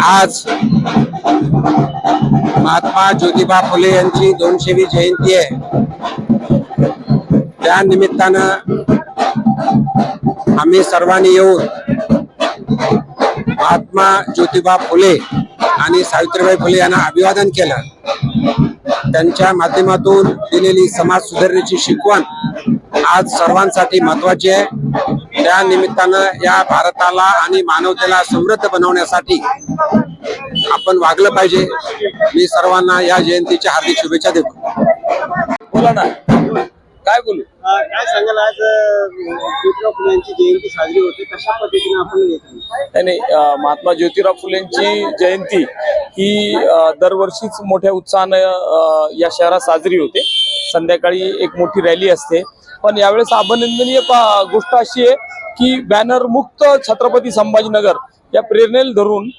आज महात्मा ज्योतिबा फुले यांची 200वी जयंती आहे। त्या निमित्तानं आम्ही सर्वांनी येऊन महात्मा ज्योतिबा फुले आणि सावित्रीबाई फुले यांना अभिवादन केलं। त्यांच्या माध्यमातून दिलेली समाज सुधारणेची शिकवण आज सर्वांसाठी महत्त्वाची आहे। त्या निमित्तानं या भारताला आणि मानवतेला समृद्ध बनवण्यासाठी आपण वागलं पाहिजे। मी सर्वांना या जयंतीच्या हार्दिक शुभेच्छा देतो। बोला ना, काय बोलू? काय सांगाल, आज ज्योतिराव फुले यांची जयंती साजरी होते, कशा पद्धतीने आपण घेतो? नाही, महात्मा ज्योतिराव फुलेंची जयंती ही दरवर्षीच मोठ्या उत्साहानं या शहरात साजरी होते। संध्याकाळी एक मोठी रॅली असते, पण यावेळेस अभिनंदनीय गोष्ट अशी आहे की बॅनर मुक्त छत्रपती संभाजीनगर या प्रेरणेला धरून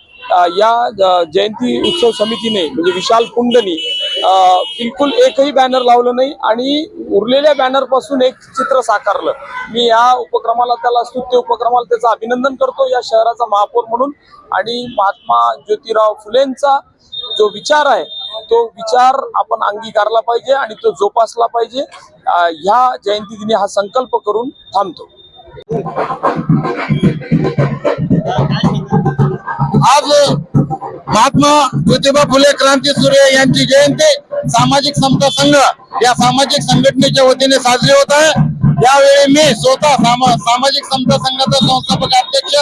या जयंती उत्सव समितीने म्हणजे विशाल कुंडनी बिलकुल एकही बॅनर लावलं नाही आणि उरलेल्या बॅनर पासून एक चित्र साकारलं। मी या उपक्रमाला, त्याला स्तुत्य उपक्रमाला त्याचं अभिनंदन करतो या शहराचा महापौर म्हणून। आणि महात्मा ज्योतिराव फुलेंचा जो विचार आहे तो विचार आपण अंगीकारला पाहिजे आणि तो जोपासला पाहिजे। ह्या जयंती दिनी हा संकल्प करून थांबतो। आज महात्मा ज्योतिबा फुले क्रांती सूर्य यांची जयंती सामाजिक समता संघ या सामाजिक संघटनेच्या वतीने साजरी होत आहे। यावेळी मी स्वतः सामाजिक समता संघाचा संस्थापक अध्यक्ष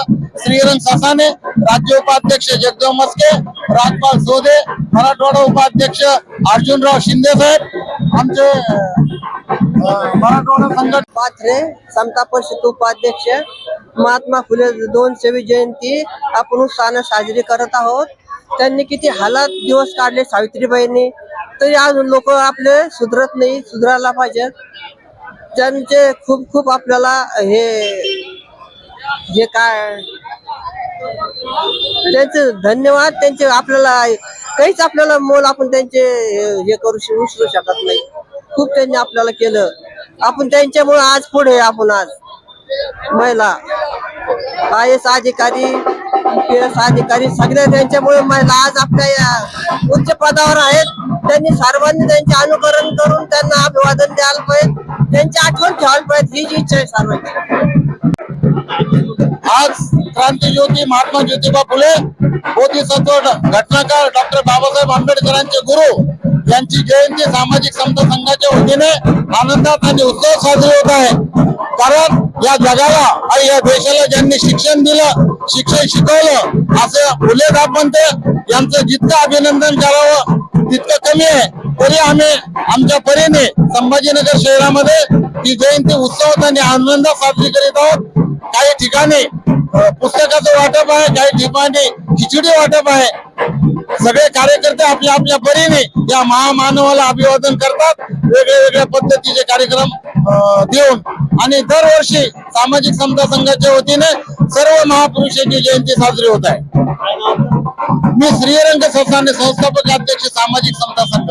श्रीरंग ससाने, राज्य उपाध्यक्ष जगदेव मस्के, राजपाल सोदे, मराठवाडा उपाध्यक्ष अर्जुनराव शिंदे साहेब, आमचे मराठवाडा संघटना पाथरे समता परिषद उपाध्यक्ष, महात्मा फुले 200वी जयंती आपण उत्साहाने साजरी करत आहोत। त्यांनी किती हालात दिवस काढले सावित्रीबाईंनी, तरी अजून लोक आपले सुधरत नाही, सुधारायला पाहिजे। त्यांचे खूप खूप आपल्याला हे काय त्यांचे धन्यवाद। त्यांचे आपल्याला काहीच आपल्याला मोल आपण त्यांचे हे करू विसरू शकत नाही। खूप त्यांनी आपल्याला केलं, आपण त्यांच्यामुळे आज पुढे, आपण आज महिला IAS अधिकारी, PS अधिकारी सगळे त्यांच्यामुळे महिला आज आपल्या या उच्च पदावर आहेत। त्यांनी सर्वांनी त्यांचे अनुकरण करून त्यांना अभिवादन द्यायला पाहिजे, त्यांची आठवण ठेवायला पाहिजे, हीच इच्छा आहे सर्वांची। आज क्रांतीज्योती महात्मा ज्योतिबा फुले, बोधिसत्व घटनाकार डॉक्टर बाबासाहेब आंबेडकरांचे गुरु यांची जयंती सामाजिक समता संघाच्या वतीने आनंदात आणि उत्सव साजरी होत आहे। कारण या जगाला आणि या देशाला ज्यांनी शिक्षण दिलं, शिक्षण शिकवलं, असं फुले आपण ते यांचं जितकं अभिनंदन करावं तितकं कमी आहे। तरी आम्ही आमच्या परीने संभाजीनगर शहरामध्ये ही जयंती उत्सवात आणि आनंदात साजरी करीत आहोत। काही ठिकाणी पुस्तकाचं वाटप आहे, काही ठिकाणी खिचडी वाटप आहे। सगळे कार्यकर्ते आपल्या आपल्या परीने या महामानवाला अभिवादन करतात, वेगळ्या वेगळ्या पद्धतीचे कार्यक्रम देऊन। आणि दरवर्षी सामाजिक समता संघाच्या वतीने सर्व महापुरुषांची जयंती साजरी होत आहे। मी श्रीरंग ससाने, संस्थापक अध्यक्ष सामाजिक समता संघ।